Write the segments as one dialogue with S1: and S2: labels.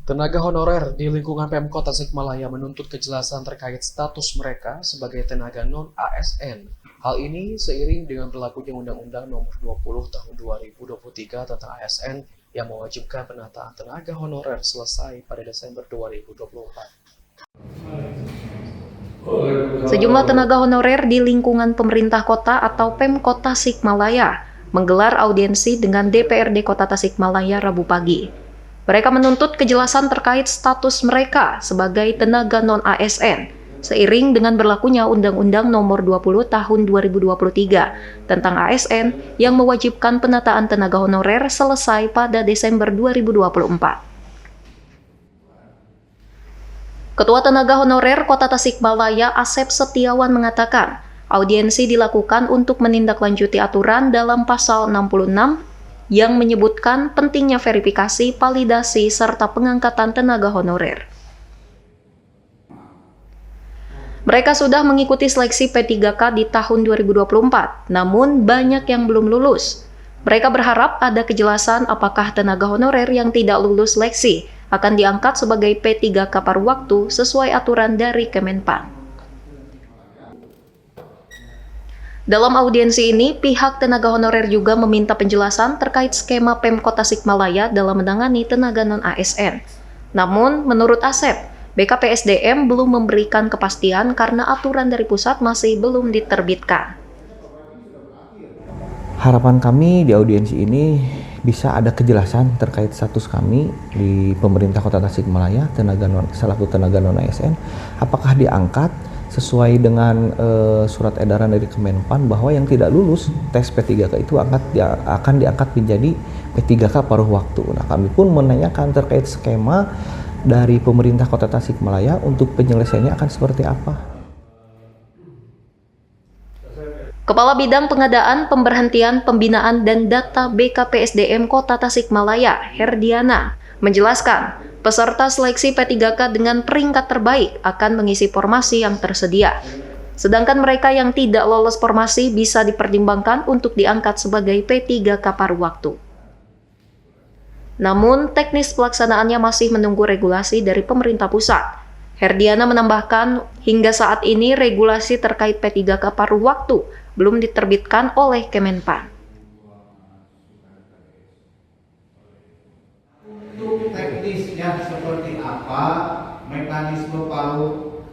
S1: Tenaga honorer di lingkungan Pemkot Tasikmalaya menuntut kejelasan terkait status mereka sebagai tenaga non-ASN. Hal ini seiring dengan berlakunya Undang-Undang Nomor 20 Tahun 2023 tentang ASN yang mewajibkan penataan tenaga honorer selesai pada Desember 2024.
S2: Sejumlah tenaga honorer di lingkungan pemerintah kota atau Pemkot Tasikmalaya menggelar audiensi dengan DPRD Kota Tasikmalaya Rabu pagi. Mereka menuntut kejelasan terkait status mereka sebagai tenaga non-ASN, seiring dengan berlakunya Undang-Undang Nomor 20 Tahun 2023 tentang ASN yang mewajibkan penataan tenaga honorer selesai pada Desember 2024. Ketua Tenaga Honorer Kota Tasikmalaya Asep Setiawan mengatakan, audiensi dilakukan untuk menindaklanjuti aturan dalam pasal 66 yang menyebutkan pentingnya verifikasi, validasi, serta pengangkatan tenaga honorer. Mereka sudah mengikuti seleksi P3K di tahun 2024, namun banyak yang belum lulus. Mereka berharap ada kejelasan apakah tenaga honorer yang tidak lulus seleksi akan diangkat sebagai P3K paruh waktu sesuai aturan dari Kemenpan. Dalam audiensi ini, pihak tenaga honorer juga meminta penjelasan terkait skema Pemkot Tasikmalaya dalam menangani tenaga non-ASN. Namun, menurut Asep, BKPSDM belum memberikan kepastian karena aturan dari pusat masih belum diterbitkan.
S3: Harapan kami di audiensi ini bisa ada kejelasan terkait status kami di pemerintah Kota Tasikmalaya, selaku tenaga non-ASN, apakah diangkat sesuai dengan surat edaran dari Kemenpan bahwa yang tidak lulus tes P3K itu akan diangkat menjadi P3K paruh waktu. Nah, kami pun menanyakan terkait skema dari pemerintah Kota Tasikmalaya untuk penyelesaiannya akan seperti apa.
S2: Kepala Bidang Pengadaan, Pemberhentian, Pembinaan, dan Data BKPSDM Kota Tasikmalaya, Herdiana, menjelaskan peserta seleksi P3K dengan peringkat terbaik akan mengisi formasi yang tersedia. Sedangkan mereka yang tidak lolos formasi bisa dipertimbangkan untuk diangkat sebagai P3K paruh waktu. Namun, teknis pelaksanaannya masih menunggu regulasi dari pemerintah pusat. Herdiana menambahkan, hingga saat ini regulasi terkait P3K paruh waktu belum diterbitkan oleh Kemenpan.
S4: Untuk teknisnya seperti apa, mekanisme paruh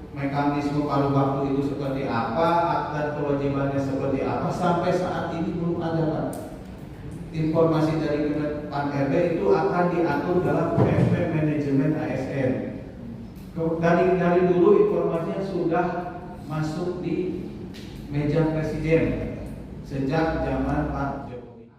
S4: waktu itu seperti apa, dan kewajibannya seperti apa, sampai saat ini belum ada, Pak. Informasi dari Kemenpan RB itu akan diatur dalam PP Manajemen ASN. Dari dulu informasinya sudah masuk di meja Presiden sejak zaman Pak Jokowi.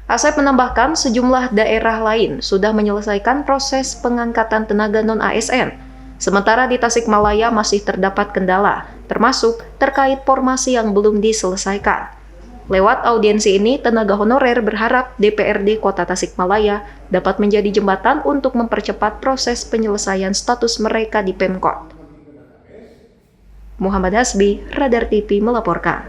S2: Asep menambahkan sejumlah daerah lain sudah menyelesaikan proses pengangkatan tenaga non-ASN, sementara di Tasikmalaya masih terdapat kendala, termasuk terkait formasi yang belum diselesaikan. Lewat audiensi ini, tenaga honorer berharap DPRD Kota Tasikmalaya dapat menjadi jembatan untuk mempercepat proses penyelesaian status mereka di Pemkot. Muhammad Hasbi, Radar TV melaporkan.